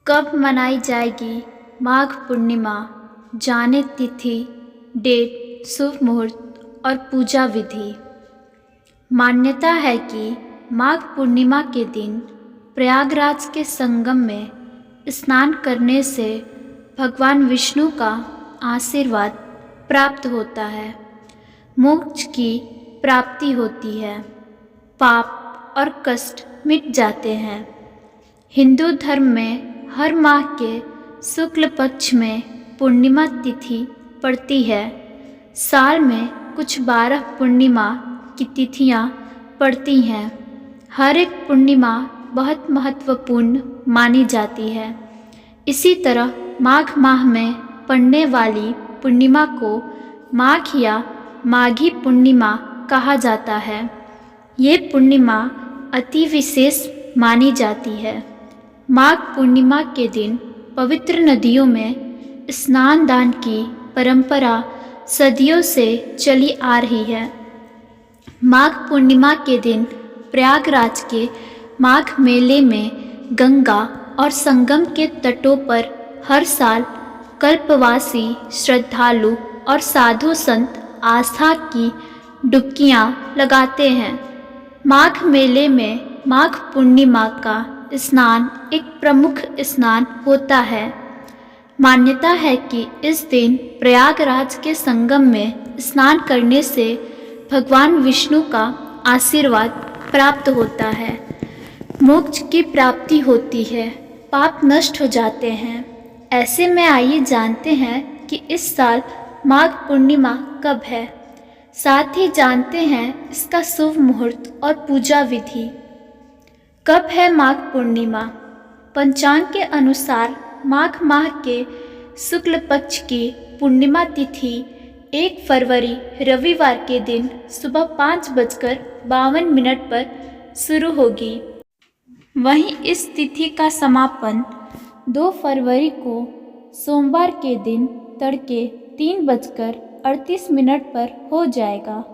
कब मनाई जाएगी माघ पूर्णिमा? जाने तिथि, डेट, शुभ मुहूर्त और पूजा विधि। मान्यता है कि माघ पूर्णिमा के दिन प्रयागराज के संगम में स्नान करने से भगवान विष्णु का आशीर्वाद प्राप्त होता है, मोक्ष की प्राप्ति होती है, पाप और कष्ट मिट जाते हैं। हिंदू धर्म में हर माह के शुक्ल पक्ष में पूर्णिमा तिथि पड़ती है। साल में कुछ 12 पूर्णिमा की तिथियां पड़ती हैं। हर एक पूर्णिमा बहुत महत्वपूर्ण मानी जाती है। इसी तरह माघ माह में पड़ने वाली पूर्णिमा को माघ या माघी पूर्णिमा कहा जाता है। ये पूर्णिमा अति विशेष मानी जाती है। माघ पूर्णिमा के दिन पवित्र नदियों में स्नान दान की परंपरा सदियों से चली आ रही है। माघ पूर्णिमा के दिन प्रयागराज के माघ मेले में गंगा और संगम के तटों पर हर साल कल्पवासी श्रद्धालु और साधु संत आस्था की डुबकियां लगाते हैं। माघ मेले में माघ पूर्णिमा का स्नान एक प्रमुख स्नान होता है। मान्यता है कि इस दिन प्रयागराज के संगम में स्नान करने से भगवान विष्णु का आशीर्वाद प्राप्त होता है, मोक्ष की प्राप्ति होती है, पाप नष्ट हो जाते हैं। ऐसे में आइए जानते हैं कि इस साल माघ पूर्णिमा कब है, साथ ही जानते हैं इसका शुभ मुहूर्त और पूजा विधि। कब है माघ पूर्णिमा? पंचांग के अनुसार माघ माह के शुक्ल पक्ष की पूर्णिमा तिथि 1 फरवरी रविवार के दिन सुबह 5:52 पर शुरू होगी। वहीं इस तिथि का समापन 2 फरवरी को सोमवार के दिन तड़के 3:38 पर हो जाएगा।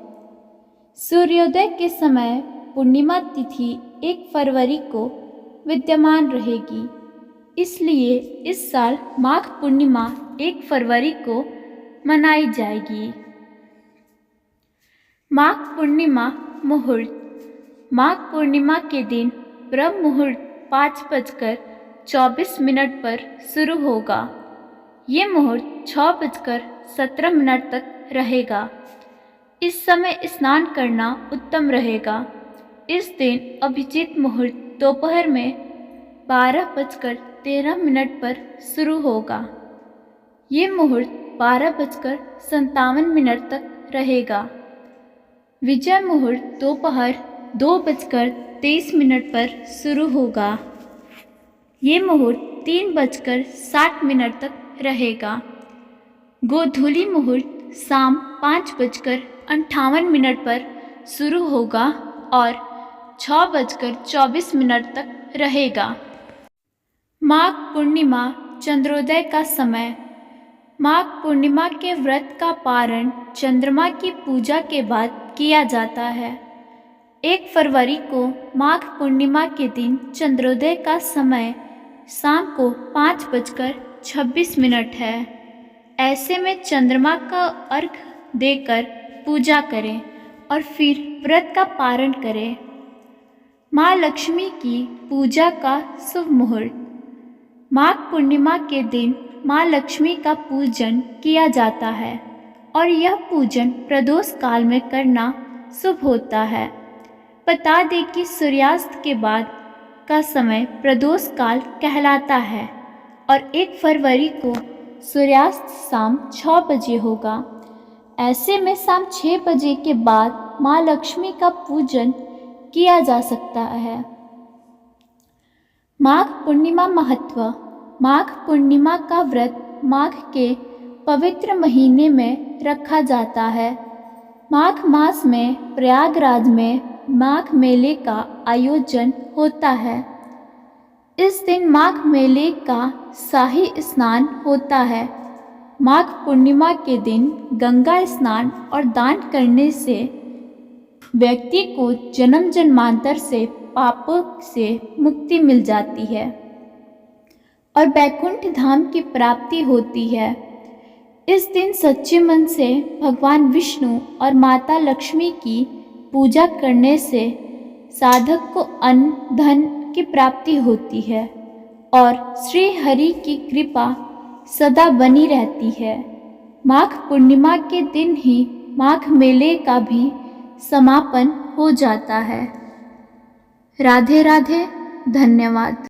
सूर्योदय के समय पूर्णिमा तिथि 1 फरवरी को विद्यमान रहेगी, इसलिए इस साल माघ पूर्णिमा 1 फरवरी को मनाई जाएगी। माघ पूर्णिमा मुहूर्त। माघ पूर्णिमा के दिन ब्रह्म मुहूर्त 5:24 पर शुरू होगा। ये मुहूर्त 6:17 तक रहेगा। इस समय स्नान करना उत्तम रहेगा। इस दिन अभिजीत मुहूर्त दोपहर में 12:13 पर शुरू होगा। ये मुहूर्त 12:57 तक रहेगा। विजय मुहूर्त दोपहर 2:23 पर शुरू होगा। ये मुहूर्त 3:60 तक रहेगा। गोधूली मुहूर्त शाम 5:58 पर शुरू होगा और 6:24 तक रहेगा। माघ पूर्णिमा चंद्रोदय का समय। माघ पूर्णिमा के व्रत का पारण चंद्रमा की पूजा के बाद किया जाता है। 1 फरवरी को माघ पूर्णिमा के दिन चंद्रोदय का समय शाम को 5:26 है। ऐसे में चंद्रमा का अर्घ देकर पूजा करें और फिर व्रत का पारण करें। माँ लक्ष्मी की पूजा का शुभ मुहूर्त। माघ पूर्णिमा के दिन माँ लक्ष्मी का पूजन किया जाता है और यह पूजन प्रदोष काल में करना शुभ होता है। बता दें कि सूर्यास्त के बाद का समय प्रदोष काल कहलाता है और 1 फरवरी को सूर्यास्त शाम 6 बजे होगा। ऐसे में शाम 6 बजे के बाद माँ लक्ष्मी का पूजन किया जा सकता है। माघ पूर्णिमा महत्व। माघ पूर्णिमा का व्रत माघ के पवित्र महीने में रखा जाता है। माघ मास में प्रयागराज में माघ मेले का आयोजन होता है। इस दिन माघ मेले का शाही स्नान होता है। माघ पूर्णिमा के दिन गंगा स्नान और दान करने से व्यक्ति को जन्म जन्मांतर से पापों से मुक्ति मिल जाती है। और बैकुंठ धाम की प्राप्ति होती है। इस दिन सच्चे मन से भगवान विष्णु और माता लक्ष्मी की पूजा करने से साधक को अन्न धन की प्राप्ति होती है और श्री हरि की कृपा सदा बनी रहती है। माघ पूर्णिमा के दिन ही माघ मेले का भी समापन हो जाता है। राधे राधे, धन्यवाद।